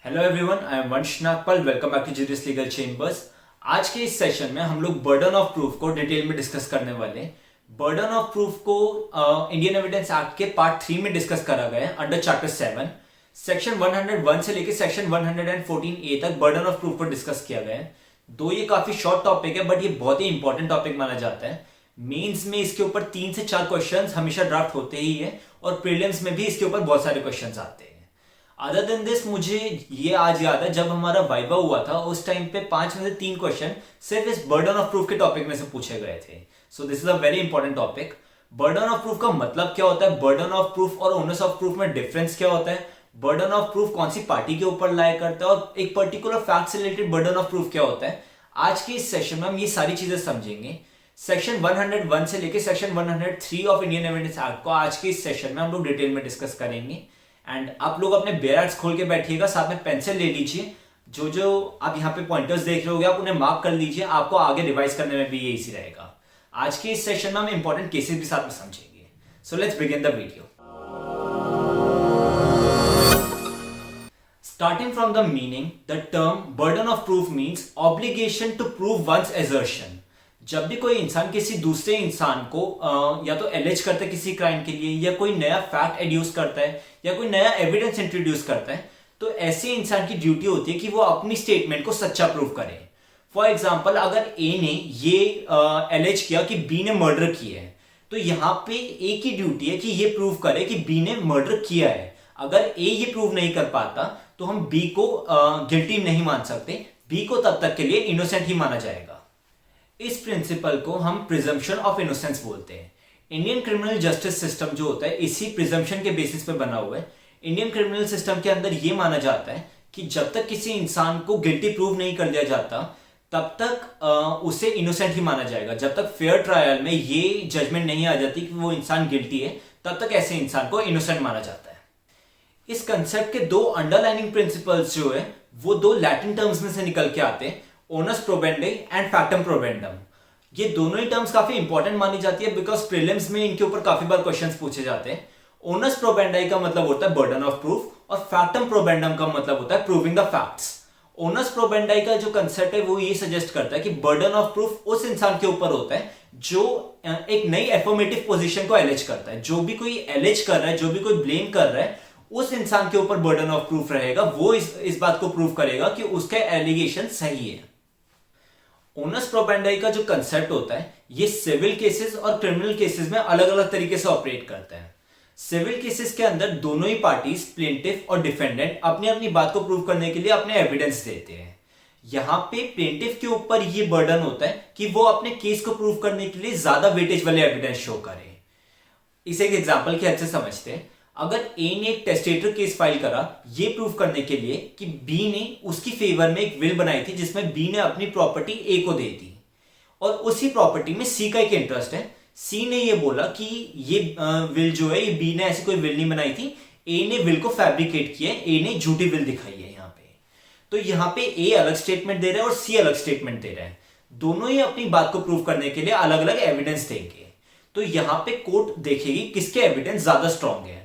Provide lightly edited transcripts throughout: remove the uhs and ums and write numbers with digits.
Hello everyone, I am Vansh Nagpal. Welcome back to Sirius legal chambers. आज के इस session में हम लोग बर्डन ऑफ प्रूफ को डिटेल में डिस्कस करने वाले हैं। बर्डन ऑफ प्रूफ को इंडियन एविडेंस एक्ट के पार्ट 3 में डिस्कस करा गया है अंडर चैप्टर 7। सेक्शन 101 से लेकर सेक्शन 114A तक बर्डन ऑफ प्रूफ को डिस्कस किया गया है। दो ये काफी शॉर्ट टॉपिक है, बट ये बहुत ही इंपॉर्टेंट टॉपिक माना जाता है। मेंस में इसके ऊपर 3 से 4 क्वेश्चंस हमेशा ड्राफ्ट होते ही है और प्रीलिम्स में भी इसके ऊपर बहुत सारे क्वेश्चंस आते हैं। अदर देन दिस, मुझे ये आज याद है जब हमारा वाइवा हुआ था उस टाइम पे 5 में से 3 क्वेश्चन सिर्फ इस बर्डन ऑफ प्रूफ के टॉपिक में से पूछे गए थे। So this is a very important topic. Burden of proof का मतलब क्या होता है, बर्डन ऑफ प्रूफ और ओनस ऑफ प्रूफ में डिफरेंस क्या होता है, बर्डन ऑफ प्रूफ कौन सी पार्टी के ऊपर लाया करता है और एक पर्टिकुलर फैक्ट से रिलेटेड बर्डन ऑफ प्रूफ क्या होता है। आज के इस सेशन में हम ये सारी चीजें समझेंगे। सेक्शन 101 से लेकर section 103 of Indian evidence act को आज के इस सेशन में हम लोग डिटेल में डिस्कस करेंगे। एंड आप लोग अपने बेयर्स खोल के बैठिएगा, साथ में पेंसिल ले लीजिए। जो आप यहाँ पे पॉइंटर्स देख रहे होगे आप उन्हें मार्क कर लीजिए, आपको आगे रिवाइज करने में भी ये इजी रहेगा। आज के इस सेशन में हम इंपॉर्टेंट केसेस भी साथ में समझेंगे। So let's begin the video. Starting from the meaning, the term burden of proof means obligation to prove one's assertion. जब भी कोई इंसान किसी दूसरे इंसान को या तो एलिज करता है किसी क्राइम के लिए, या कोई नया फैक्ट एड्यूस करता है, या कोई नया एविडेंस इंट्रोड्यूस करता है, तो ऐसे इंसान की ड्यूटी होती है कि वो अपनी स्टेटमेंट को सच्चा प्रूव करे। फॉर एग्जाम्पल, अगर ए ने ये एलिज किया कि बी ने मर्डर किया है, तो यहाँ पे ए की ड्यूटी है कि ये प्रूव करे कि बी ने मर्डर किया है। अगर ए ये प्रूव नहीं कर पाता तो हम बी को गिल्टी नहीं मान सकते, बी को तब तक के लिए इनोसेंट ही माना जाएगा। इस प्रिंसिपल को हम प्रिजम्पशन ऑफ इनोसेंस बोलते हैं। इंडियन क्रिमिनल जस्टिस सिस्टम जो होता है इसी प्रिजम्पशन के बेसिस पे बना हुआ है। इंडियन क्रिमिनल सिस्टम के अंदर यह माना जाता है कि जब तक किसी इंसान को गिल्टी प्रूव नहीं कर दिया जाता तब तक उसे इनोसेंट ही माना जाएगा। जब तक फेयर ट्रायल में ये जजमेंट नहीं आ जाती कि वो इंसान गिल्टी है, तब तक ऐसे इंसान को इनोसेंट माना जाता है। इस कंसेप्ट के दो अंडरलाइनिंग प्रिंसिपल्स जो है वो दो लैटिन टर्म्स में से निकल के आते हैं, ओनस प्रोबेंडी एंड फैक्टम प्रोबेंडम। ये दोनों ही टर्म्स काफी इंपॉर्टेंट मानी जाती है बिकॉज प्रीलिम्स में इनके ऊपर काफी बार क्वेश्चंस पूछे जाते हैं। ओनस प्रोबेंडाई का मतलब होता है बर्डन ऑफ प्रूफ और फैक्टम प्रोबेंडम का मतलब होता है प्रूविंग द फैक्ट्स। ओनस प्रोबेंडाई का जो कंसेप्ट है वो ये सजेस्ट करता है कि बर्डन ऑफ प्रूफ उस इंसान के ऊपर होता है जो एक नई एफर्मेटिव पोजीशन को एलिज करता है। जो भी कोई एलिज कर रहा है, जो भी कोई ब्लेम कर रहा है, उस इंसान के ऊपर बर्डन ऑफ प्रूफ रहेगा। वो इस बात को प्रूव करेगा कि उसका एलिगेशन सही है। ओनस प्रोबेंडाई का जो कंसेप्ट होता है ये सिविल केसेस और क्रिमिनल केसेस में अलग अलग तरीके से ऑपरेट करता है। सिविल केसेस के अंदर दोनों ही पार्टीज, प्लेंटिफ और डिफेंडेंट, अपनी अपनी बात को प्रूव करने के लिए अपने एविडेंस देते हैं। यहां पे प्लेंटिफ के ऊपर ये बर्डन होता है कि वो अपने केस को प्रूव करने के लिए ज्यादा वेटेज वाले एविडेंस शो करे। इसे एक एग्जांपल के हद से समझते हैं। अगर ए ने एक टेस्टेटर केस फाइल करा ये प्रूव करने के लिए कि बी ने उसकी फेवर में एक विल बनाई थी जिसमें बी ने अपनी प्रॉपर्टी ए को दे दी, और उसी प्रॉपर्टी में सी का एक इंटरेस्ट है। सी ने ये बोला कि ये विल जो है ये बी ने ऐसी कोई विल नहीं बनाई थी, ए ने विल को फैब्रिकेट किया है, ए ने झूठी विल दिखाई है यहाँ पे। तो यहाँ पे ए अलग स्टेटमेंट दे रहा है और सी अलग स्टेटमेंट दे रहा है। दोनों ही अपनी बात को प्रूव करने के लिए अलग अलग एविडेंस देंगे। तो यहाँ पे कोर्ट देखेगी किसके एविडेंस ज्यादा स्ट्रॉन्ग है।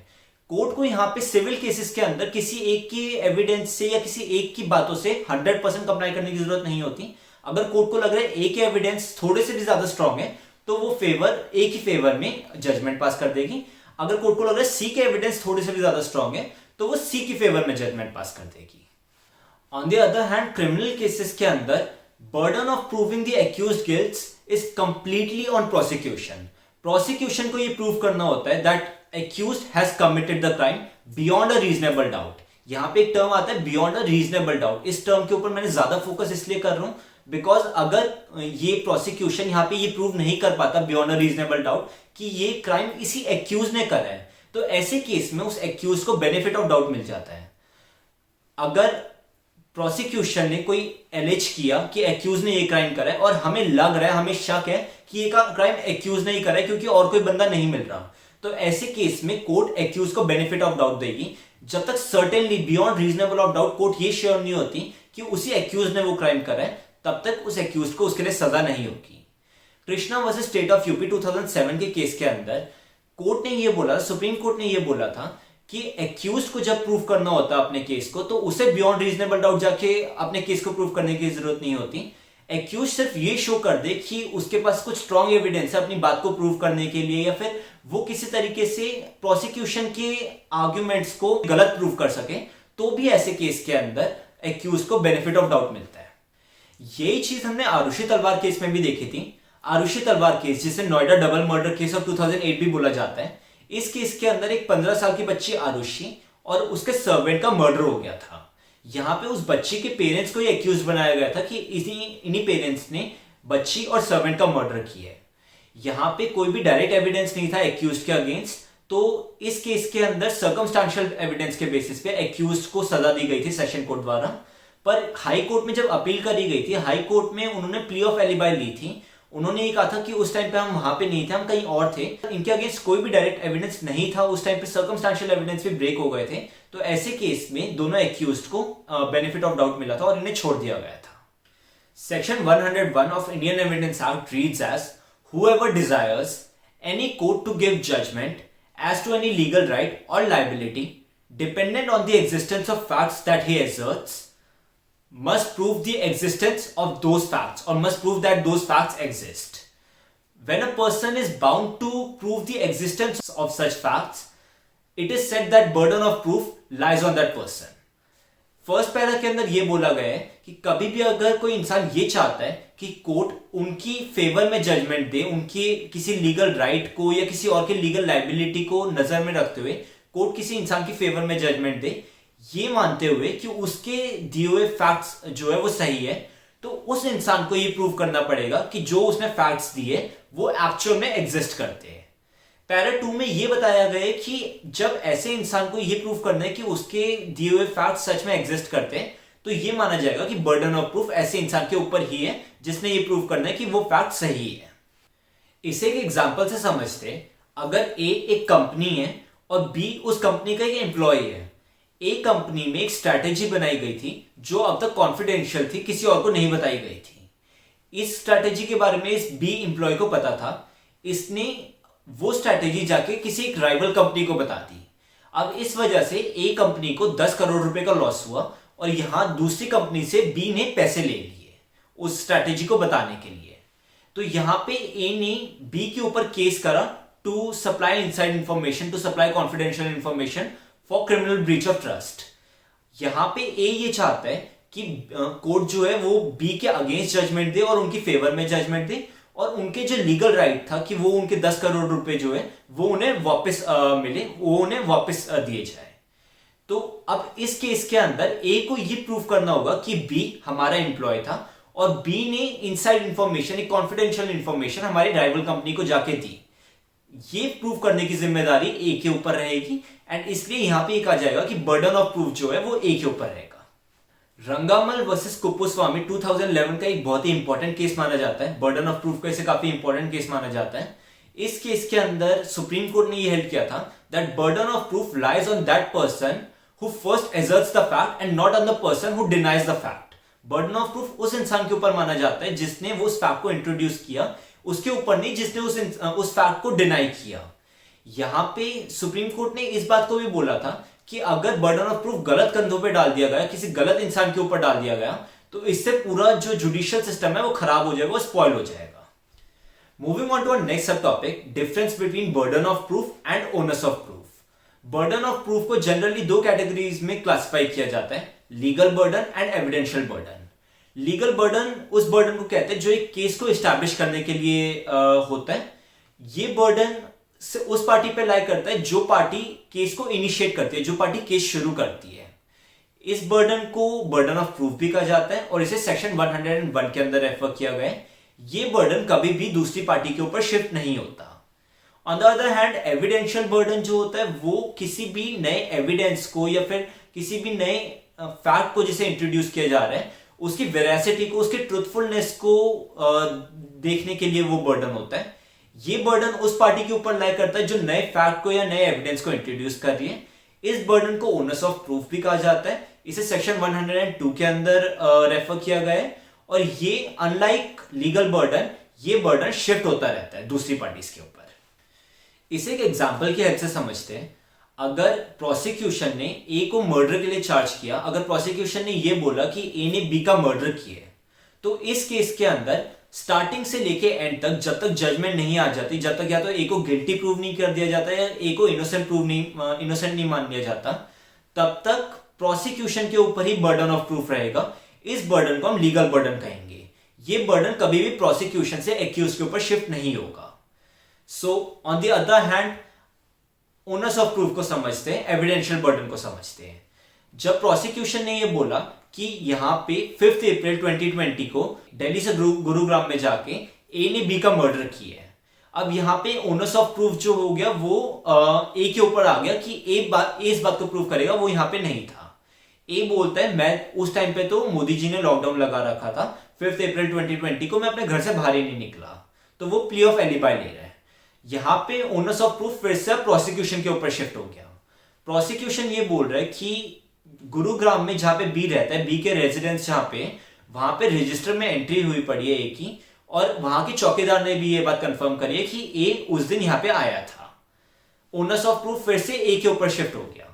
कोर्ट को यहाँ पे सिविल केसेस के अंदर किसी एक की एविडेंस से या किसी एक की बातों से 100% कंप्लाई करने की जरूरत नहीं होती। अगर कोर्ट को लग रहा है ए के एविडेंस थोड़े से भी ज्यादा स्ट्रॉन्ग है तो वो ए की फेवर में जजमेंट पास कर देगी। अगर कोर्ट को लग रहा है सी के एविडेंस थोड़े से भी ज्यादा स्ट्रॉन्ग है तो वो सी की फेवर में जजमेंट पास कर देगी। On the other hand, criminal cases के अंदर burden of proving the accused gilts is completely on prosecution. Prosecution को ये प्रूव करना होता है that accused has committed the crime beyond a reasonable doubt। यहां पे एक टर्म आता है beyond a reasonable doubt। इस टर्म के ऊपर मैंने ज्यादा फोकस इसलिए कर रहा हूं बिकॉज अगर ये प्रोसिक्यूशन यहां पे ये प्रूव नहीं कर पाता beyond a reasonable doubt कि ये क्राइम इसी एक्यूज ने करा है, तो ऐसे केस में उस एक्यूज को बेनिफिट ऑफ डाउट मिल जाता है। अगर प्रोसिक्यूशन ने कोई एलिज किया कि एक्यूज ने ये क्राइम करा है और हमें लग रहा है, हमें शक है कि ये क्राइम एक्यूज ने ही करा है क्योंकि और कोई बंदा नहीं मिल रहा, तो ऐसे केस में कोर्ट एक्यूज को बेनिफिट ऑफ डाउट देगी। जब तक certainly beyond reasonable of doubt court ये श्योर नहीं होती कि उसी एक्यूज ने वो क्राइम करा है, तब तक उस एक्यूज को उसके लिए सजा नहीं होगी। Krishna versus state of UP 2007 के केस के अंदर कोर्ट ने ये बोला, सुप्रीम कोर्ट ने ये बोला था कि एक्यूज को जब प्रूव करना होता है अपने केस को, तो उसे बियॉन्ड रीजनेबल डाउट जाके अपने केस को प्रूव करने की जरूरत नहीं होती। एक्यूज सिर्फ ये शो कर दे कि उसके पास कुछ स्ट्रॉन्ग एविडेंस है अपनी बात को प्रूव करने के लिए, या फिर वो किसी तरीके से प्रोसिक्यूशन के आर्ग्यूमेंट्स को गलत प्रूव कर सके, तो भी ऐसे केस के अंदर एक्यूज को बेनिफिट ऑफ डाउट मिलता है। यही चीज हमने आरुषि तलवार केस में भी देखी थी। आरुषि तलवार केस, जिसे Noida double murder case of 2008 भी बोला जाता है, इस केस के अंदर एक 15 साल की बच्ची आरुषि और उसके सर्वेंट का मर्डर हो गया था। यहां पे उस बच्ची के पेरेंट्स को ये एक्यूज बनाया गया था कि इन्हीं पेरेंट्स ने बच्ची और सर्वेंट का मर्डर किया है। यहां पे कोई भी डायरेक्ट एविडेंस नहीं था एक्यूज के अगेंस्ट, तो इस केस के अंदर सर्कमस्टेंशियल एविडेंस के बेसिस पे एक्यूज को सजा दी गई थी सेशन कोर्ट द्वारा। पर हाई कोर्ट में जब अपील करी गई थी, हाई कोर्ट में उन्होंने प्ली ऑफ एलिबाई ली थी। उन्होंने ये कहा था कि उस टाइम पे हम वहां पे नहीं थे, हम कहीं और थे, इनके अगेंस्ट कोई भी डायरेक्ट एविडेंस नहीं था, उस टाइम पे सर्कमस्टेंशियल एविडेंस भी ब्रेक हो गए थे। तो ऐसे केस में दोनों एक्यूज्ड को बेनिफिट ऑफ डाउट मिला था और इन्हें छोड़ दिया गया था। Section 101 of Indian evidence act reads as whoever desires any court to give judgment as to any legal right or liability dependent on the existence of facts that he asserts must prove the existence of those facts, or must prove that those facts exist. When a person is bound to prove the existence of such facts, it is said that burden of proof lies on that person. First para के अंदर ये बोला गया है कि कभी भी अगर कोई इंसान ये चाहता है कि कोर्ट उनकी फेवर में जजमेंट दे, उनकी किसी लीगल राइट को या किसी और के लीगल लाइबिलिटी को नजर में रखते हुए कोर्ट किसी इंसान की फेवर में जजमेंट दे, ये मानते हुए कि उसके दिए हुए फैक्ट्स जो है वो सही है, तो उस इंसान को ये प्रूव करना पड़ेगा कि जो उसने फैक्ट्स दिए वो एक्चुअल में एग्जिस्ट करते हैं। पैरा 2 में ये बताया गया है कि जब ऐसे इंसान को ये प्रूव करना है कि उसके दिए हुए फैक्ट्स सच में एग्जिस्ट करते हैं, तो ये माना जाएगा कि बर्डन ऑफ प्रूफ ऐसे इंसान के ऊपर ही है जिसने ये प्रूव करना है कि वो फैक्ट सही है। इसे एक एग्जांपल से समझते, अगर ए एक कंपनी है और बी उस कंपनी का एक एम्प्लॉय है। ए कंपनी में एक स्ट्रैटेजी बनाई गई थी जो अब तक कॉन्फिडेंशियल थी, किसी और को नहीं बताई गई थी। इस स्ट्रैटेजी के बारे में इस बी एम्प्लॉय को पता था। इसने वो स्ट्रैटेजी जाके किसी एक राइवल कंपनी को बता दी। अब इस वजह से ए कंपनी को 10 करोड़ रुपए का लॉस हुआ और यहां दूसरी कंपनी से बी ने पैसे ले लिए उस स्ट्रैटेजी को बताने के लिए। तो यहां पे ए ने बी के ऊपर केस करा to supply inside information, to supply confidential information for criminal breach of trust. यहां पे ए ये चाहता है कि कोर्ट जो है वो बी के अगेंस्ट जजमेंट दे और उनकी फेवर में जजमेंट दे, और उनके जो लीगल राइट था कि वो उनके 10 करोड़ रुपए जो है वो उन्हें वापस मिले, वो उन्हें वापस दिए जाए। तो अब इस केस के अंदर ए को ये प्रूव करना होगा कि बी हमारा एम्प्लॉय था और बी ने इनसाइड इंफॉर्मेशन, एक कॉन्फिडेंशियल इंफॉर्मेशन हमारी राइवल कंपनी को जाके दी। ये प्रूव करने की जिम्मेदारी ए के ऊपर रहेगी, एंड इसलिए यहां पे कहा जाएगा कि बर्डन ऑफ प्रूफ जो है वो ए के ऊपर रहेगा। रंगामल वर्सेस कुप्पुस्वामी 2011 का एक बहुत ही इंपॉर्टेंट केस माना जाता है। बर्डन ऑफ प्रूफ का इसे काफी इंपॉर्टेंट केस माना जाता है। इस केस के अंदर सुप्रीम कोर्ट ने यह हेल्ड किया था that burden of proof lies on that person who first asserts the fact and not on the person who denies the fact. Burden of proof उस इंसान के ऊपर माना जाता है जिसने वो उस फैक्ट को इंट्रोड्यूस किया, उसके ऊपर नहीं जिसने उस फैक्ट को डिनाई किया। यहां पे सुप्रीम कोर्ट ने इस बात को भी बोला था कि अगर बर्डन ऑफ प्रूफ गलत कंधों पे डाल दिया गया, किसी गलत इंसान के ऊपर डाल दिया गया, तो इससे पूरा जो जुडिशियल सिस्टम है वो खराब हो जाएगा, वो स्पॉइल हो जाएगा। Moving on to our next sub topic, difference between burden of proof and onus of proof. Burden of proof को जनरली 2 कैटेगरीज में क्लासिफाई किया जाता है, legal burden and evidential burden. Legal burden उस बर्डन को कहते हैं जो एक केस को एस्टैब्लिश करने के लिए होता है। ये बर्डन से उस पार्टी पे लाई करता है जो पार्टी केस को इनिशिएट करती है, जो पार्टी केस शुरू करती है। इस बर्डन को बर्डन ऑफ प्रूफ भी कहा जाता है और इसे सेक्शन 101 के अंदर रेफर किया गया है। ये बर्डन कभी भी दूसरी पार्टी के ऊपर शिफ्ट नहीं होता। On the other hand, evidential burden जो होता है वो किसी भी नए एविडेंस को या फिर किसी भी नए फैक्ट को जिसे इंट्रोड्यूस किया जा रहा है उसकी वेरासिटी को, उसकी ट्रुथफुलनेस को देखने के लिए वो बर्डन होता है। ये बर्डन उस पार्टी के ऊपर लाई करता है जो नए फैक्ट को या नए एविडेंस को इंट्रोड्यूस कर रही है। इस बर्डन को ओनस ऑफ प्रूफ भी कहा जाता है। इसे सेक्शन 102 के अंदर रेफर किया गया है और ये अनलाइक लीगल बर्डन, ये बर्डन शिफ्ट होता रहता है दूसरी पार्टीज के ऊपर। इसे एक एग्जांपल की हेल्प से समझते हैं। अगर प्रोसिक्यूशन ने ए को मर्डर के लिए चार्ज किया, अगर प्रोसिक्यूशन ने ये बोला कि ए ने बी का मर्डर किया है, तो इस केस के अंदर स्टार्टिंग से लेके एंड तक जब तक जजमेंट नहीं आ जाती, जब तक या तो ए को गिल्टी प्रूव नहीं कर दिया जाता या ए को इनोसेंट नहीं मान लिया जाता, तब तक प्रोसिक्यूशन के ऊपर ही बर्डन ऑफ प्रूफ रहेगा। इस बर्डन को हम लीगल बर्डन कहेंगे। ये बर्डन कभी भी प्रोसिक्यूशन से एक्यूज के ऊपर शिफ्ट नहीं होगा। So on the other hand owners of proof को समझते हैं, एविडेंशियल बर्डन को समझते हैं। जब प्रोसिक्यूशन ने ये बोला कि यहां पे 5 अप्रैल 2020 को दिल्ली से गुरुग्राम में जाके ए ने बी का मर्डर किया है, अब यहां पे ओनर्स ऑफ प्रूफ जो हो गया वो ए के ऊपर आ गया कि ए इस बात को प्रूव करेगा, वो यहां पे नहीं था। ए बोलता है मैं उस टाइम पे तो मोदी जी ने लॉकडाउन लगा रखा था, 5 अप्रैल 2020 को मैं अपने घर से बाहर ही नहीं निकला, तो वो प्ली ऑफ एलिबाई ले रहा है। यहां पे ओनर्स ऑफ प्रूफ फिर से प्रोसिक्यूशन के ऊपर शिफ्ट हो गया। प्रोसिक्यूशन ये बोल रहा है कि गुरुग्राम में जहां पे बी रहता है, बी के रेजिडेंस जहां पे, वहां पे रजिस्टर में एंट्री हुई पड़ी है ए की, और वहां के चौकीदार ने भी ये बात कंफर्म करी है कि ए उस दिन यहां पे आया था। ओनर्स ऑफ प्रूफ फिर से ए के ऊपर शिफ्ट हो गया।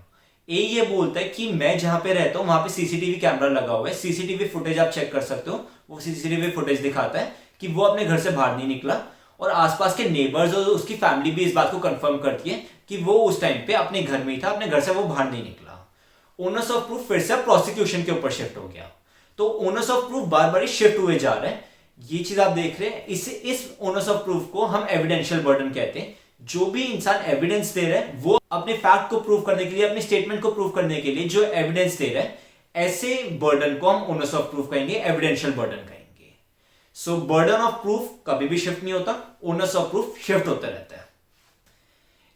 ए ये बोलता है कि मैं जहां पे रहता हूं वहां पे सीसीटीवी कैमरा लगा हुआ है, सीसीटीवी फुटेज आप चेक कर सकते हो, वो सीसीटीवी फुटेज दिखाता है कि वो अपने घर से बाहर नहीं निकला, और आसपास के नेबर्स और उसकी फैमिली भी इस बात को कंफर्म करती है कि वो उस टाइम पे अपने घर में ही था, अपने घर से वो बाहर नहीं निकला। ओनर्स ऑफ प्रूफ फिर से प्रोसिक्यूशन के ऊपर शिफ्ट हो गया। तो owners of proof bar bar shift हुए जा रहे हैं। ये चीज आप देख रहे हैं। इस ओनर्स ऑफ प्रूफ को हम एविडेंशियल बर्डन कहते हैं। जो भी इंसान एविडेंस दे रहा है वो अपने फैक्ट को प्रूव करने के लिए, अपने स्टेटमेंट को प्रूव करने के लिए जो एविडेंस दे रहा है, ऐसे बर्डन को हम ओनर्स ऑफ प्रूफ कहेंगे, एविडेंशियल बर्डन कहेंगे। सो बर्डन ऑफ प्रूफ कभी भी शिफ्ट नहीं होता, ओनर्स ऑफ प्रूफ शिफ्ट होता रहता है।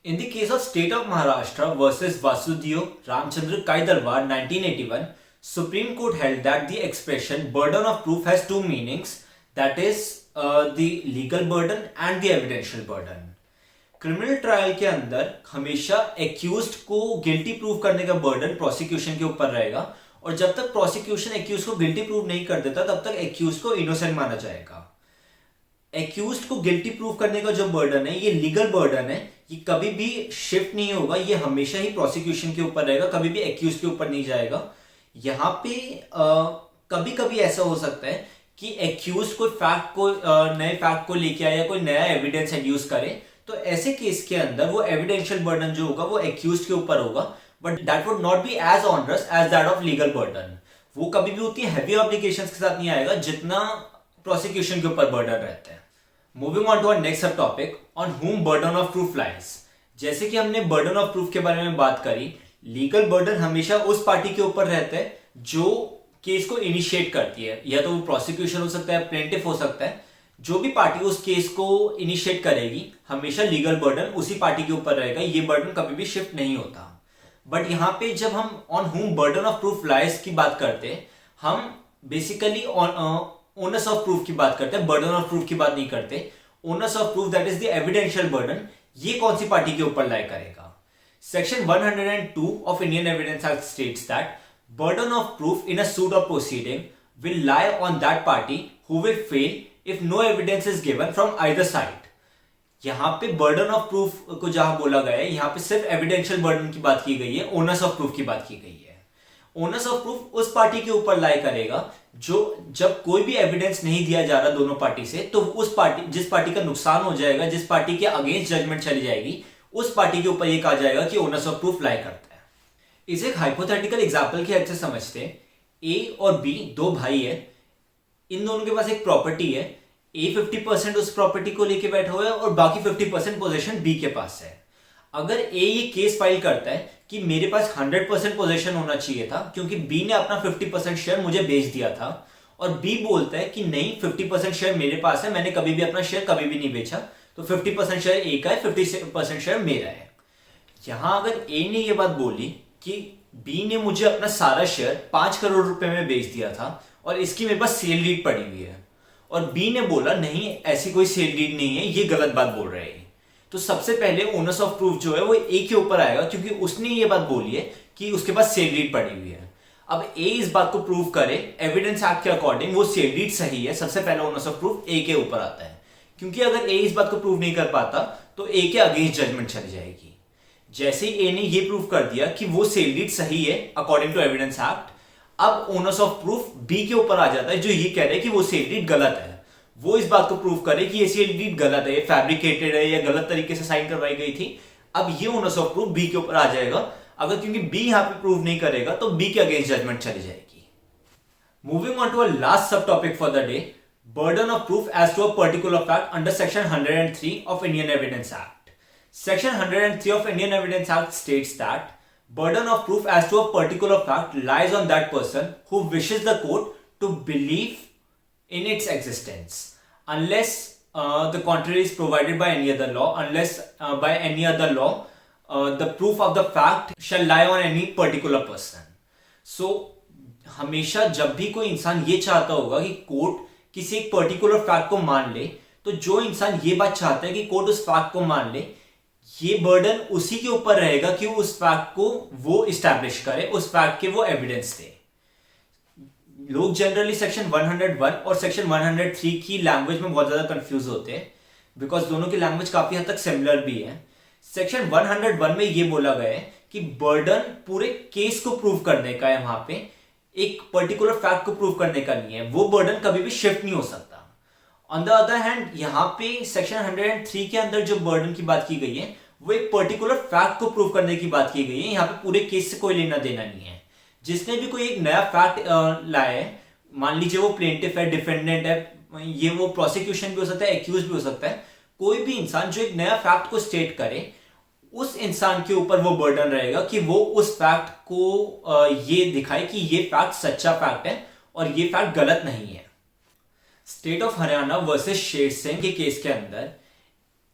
In the case of State of Maharashtra versus Vasudeo Ramchandra Kaidarwar 1981, Supreme Court held that the expression burden of proof has two meanings, that is the legal burden and the evidential burden. Criminal trial के अंदर हमेशा accused को guilty prove करने का burden prosecution के ऊपर रहेगा, और जब तक प्रोसिक्यूशन एक्यूज को गिल्टी प्रूव नहीं कर देता तब तक एक्यूज को इनोसेंट माना जाएगा। एक्यूज्ड को गिल्टी प्रूव करने का जो बर्डन है, ये लीगल बर्डन है, ये कभी भी शिफ्ट नहीं होगा, ये हमेशा ही प्रोसिक्यूशन के ऊपर रहेगा, कभी भी एक्यूज के ऊपर नहीं जाएगा। यहाँ पे कभी कभी ऐसा हो सकता है कि एक्यूज कोई फैक्ट को नए फैक्ट को लेके आए या कोई नया एविडेंस एड्यूस करे, तो ऐसे केस के अंदर वो एविडेंशियल बर्डन जो होगा वो एक्यूज के ऊपर होगा, but that would not be as onerous as that of legal burden. वो कभी भी उतनी हैवी ऑब्लिगेशंस के साथ नहीं आएगा जितना प्रोसिक्यूशन के ऊपर बर्डन रहता है। Moving on to our next sub topic, on whom burden of proof lies. जैसे कि हमने बर्डन ऑफ प्रूफ के बारे में बात करी, लीगल बर्डन हमेशा उस पार्टी के ऊपर रहता है जो केस को इनिशिएट करती है, या तो वो प्रोसिक्यूशन हो सकता है, प्लेंटिफ हो सकता है। जो भी पार्टी उस केस को इनिशिएट करेगी, हमेशा लीगल बर्डन उसी पार्टी के ऊपर रहेगा, ये बर्डन कभी भी शिफ्ट नहीं होता। बट यहाँ पे जब हम on whom burden of proof lies की बात करते हैं, हम बेसिकली ओनर्स ऑफ प्रूफ की बात करते हैं, बर्डन ऑफ प्रूफ की बात नहीं करते। Onus of proof that is the evidential burden, ये कौन सी पार्टी के ऊपर लाई करेगा। Section 102 of Indian evidence act states that burden of proof in a suit of proceeding will lie on that party who will fail if no evidence is given from either side. यहाँ पे burden of proof को जहां बोला गया है, यहाँ पे सिर्फ एविडेंशियल बर्डन की बात की गई है, ओनर्स ऑफ प्रूफ की बात की गई है। ओनर्स ऑफ प्रूफ उस पार्टी के ऊपर लाई करेगा जो जब कोई भी एविडेंस नहीं दिया जा रहा दोनों पार्टी से, तो उस पार्टी, जिस पार्टी का नुकसान हो जाएगा, जिस पार्टी के अगेंस्ट जजमेंट चली जाएगी, उस पार्टी के ऊपर यह कहा जाएगा कि ओनर्स ऑफ प्रूफ लाई करता है। इसे एक हाइपोथेटिकल एग्जांपल की हेल्प से समझते हैं। ए और बी दो भाई है, इन दोनों के पास एक प्रॉपर्टी है। ए 50% उस प्रॉपर्टी को लेके बैठा हुआ है और बाकी 50% पोजीशन बी के पास है। अगर ए ये केस फाइल करता है कि मेरे पास 100% पोजीशन होना चाहिए था क्योंकि बी ने अपना 50% शेयर मुझे बेच दिया था, और बी बोलता है कि नहीं 50% शेयर मेरे पास है, मैंने कभी भी अपना शेयर कभी भी नहीं बेचा, तो 50% शेयर ए का है, 50% शेयर मेरा है। यहां अगर ए ने ये बात बोली कि बी ने मुझे अपना सारा शेयर 5 करोड़ रुपए में बेच दिया था और इसकी मेरे पास सेल डीड पड़ी हुई है, और बी ने बोला नहीं ऐसी कोई सेल डीड नहीं है, ये गलत बात बोल रहे हैं, तो सबसे पहले ओनर्स ऑफ प्रूफ जो है वो ए के ऊपर आएगा क्योंकि उसने ये बात बोली है कि उसके पास सेल डीड पड़ी हुई है। अब ए इस बात को प्रूव करे, एविडेंस एक्ट के अकॉर्डिंग वो सेल डीड सही है, सबसे पहले ओनर्स ऑफ प्रूफ ए के ऊपर आता है, क्योंकि अगर ए इस बात को प्रूव नहीं कर पाता तो ए के अगेंस्ट जजमेंट चली जाएगी। जैसे ही ए ने ये प्रूव कर दिया कि वो सेल डीड सही है अकॉर्डिंग टू एविडेंस एक्ट, अब ओनर्स ऑफ प्रूफ बी के ऊपर आ जाता है जो ये कह रहे हैं कि वो सेल डीड गलत है। वो इस बात को प्रूव करे कि ये सेल डीड गलत है, फैब्रिकेटेड है या गलत तरीके से साइन करवाई गई थी। अब ये ओनर्स ऑफ प्रूफ बी के ऊपर आ जाएगा। अगर क्योंकि बी यहां पे प्रूव नहीं करेगा तो बी के अगेंस्ट जजमेंट चली जाएगी। Moving on to a last sub topic for the day, burden of proof as to a particular fact under section 103 of Indian Evidence Act. Section 103 of Indian Evidence Act states that burden of proof as to a particular fact lies on that person who wishes the court to believe in its existence unless the contrary is provided by any other law, unless by any other law the proof of the fact shall lie on any particular person. So हमेशा जब भी कोई इंसान ये चाहता होगा कि court किसी एक पर्टिकुलर फैक्ट को मान ले, तो जो इंसान ये बात चाहता है कि कोर्ट उस फैक्ट को मान ले, ये बर्डन उसी के ऊपर रहेगा कि उस फैक्ट को वो इस्टेब्लिश करे, उस फैक्ट के वो एविडेंस दे। लोग जनरली सेक्शन 101 और सेक्शन 103 की लैंग्वेज में बहुत ज्यादा कंफ्यूज होते हैं, बिकॉज दोनों की लैंग्वेज काफी हद तक सिमिलर भी है। सेक्शन 101 में ये बोला गया है कि बर्डन पूरे केस को प्रूव करने का है, वहां पे एक पर्टिकुलर फैक्ट को प्रूव करने का नहीं है। वो बर्डन कभी भी शिफ्ट नहीं हो सकता। ऑन द अदर हैंड यहाँ पे सेक्शन 103 के अंदर जो बर्डन की बात की गई है वो एक पर्टिकुलर फैक्ट को प्रूव करने की बात की गई है। यहाँ पे पूरे केस से कोई लेना देना नहीं है। जिसने भी कोई एक नया फैक्ट लाया है, मान लीजिए वो प्लेंटिफ है, डिफेंडेंट है, ये वो प्रोसिक्यूशन भी हो सकता है, एक्यूज भी हो सकता है, कोई भी इंसान जो एक नया फैक्ट को स्टेट करे, उस इंसान के ऊपर वो बर्डन रहेगा कि वो उस फैक्ट को ये दिखाए कि ये फैक्ट सच्चा फैक्ट है और ये फैक्ट गलत नहीं है। State of Haryana versus Sher Singh के केस के अंदर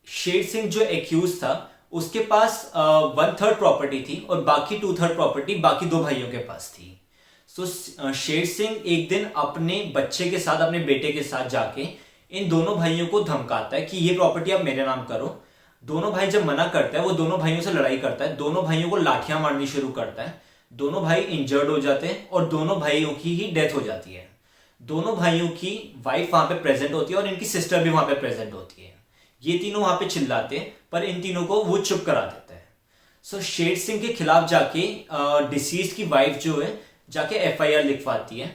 शेर सिंह जो एक्यूज था उसके पास 1/3 प्रॉपर्टी थी और बाकी 2/3 प्रॉपर्टी बाकी दो भाइयों के पास थी। सो शेर सिंह एक दिन अपने बच्चे के साथ, अपने बेटे के साथ जाके इन दोनों भाइयों को धमकाता है कि ये प्रॉपर्टी आप मेरे नाम करो। दोनों भाई जब मना करता है, वो दोनों भाइयों से लड़ाई करता है, दोनों भाइयों को लाठियां मारनी शुरू करता है, दोनों भाई इंजर्ड हो जाते हैं और दोनों भाइयों की ही डेथ हो जाती है। दोनों भाइयों की वाइफ वहां पे प्रेजेंट होती है और इनकी सिस्टर भी वहां पे प्रेजेंट होती है। ये तीनों वहां पे चिल्लाते हैं पर इन तीनों को वो चुप करा देता है। सो शेर सिंह के खिलाफ जाके डिसीज की वाइफ जो है जाके FIR लिखवाती है।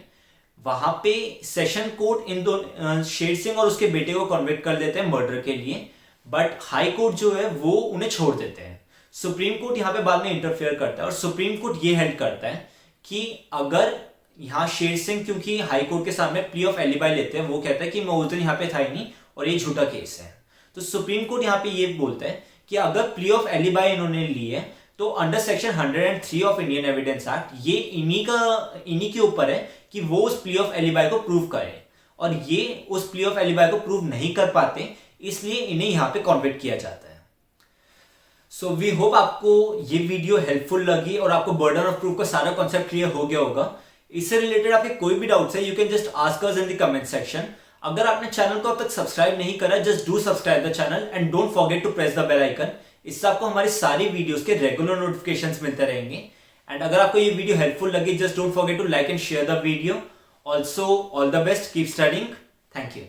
वहां पे सेशन कोर्ट इन दोनों शेर सिंह और उसके बेटे को कन्विक्ट कर देते हैं मर्डर के लिए, बट हाई कोर्ट जो है वो उन्हें छोड़ देते हैं। सुप्रीम कोर्ट यहाँ पे बाद में इंटरफेयर करता है और सुप्रीम कोर्ट ये हेल्ड करता है कि अगर यहाँ शेर सिंह, क्योंकि हाई कोर्ट के सामने प्ली ऑफ एलिबाई लेते हैं, वो कहता है कि मैं उस दिन यहाँ पे था ही नहीं और ये झूठा केस है, तो सुप्रीम कोर्ट यहाँ पे ये बोलता है कि अगर प्ली ऑफ एलिबाई इन्होंने ली है तो under section 103 of Indian evidence act ये इन्हीं के ऊपर है कि वो उस प्ली ऑफ एलिबाई को प्रूव करे, और ये उस प्ली ऑफ एलिबाई को प्रूव नहीं कर पाते, इसलिए इन्हें यहां पे कॉन्विक्ट किया जाता है। सो वी होप आपको ये वीडियो हेल्पफुल लगी और आपको बर्डन ऑफ प्रूफ का सारा कॉन्सेप्ट क्लियर हो गया होगा। इससे रिलेटेड आपके कोई भी डाउट्स है, you can just ask us in the comment section. अगर आपने चैनल को अब तक सब्सक्राइब नहीं करा, just do subscribe the channel and don't forget to press the bell icon. इससे आपको हमारी सारी वीडियोस के रेगुलर नोटिफिकेशंस मिलते रहेंगे। एंड अगर आपको ये वीडियो हेल्पफुल लगी, just don't forget to like and share the video. Also all the best, keep studying, thank you.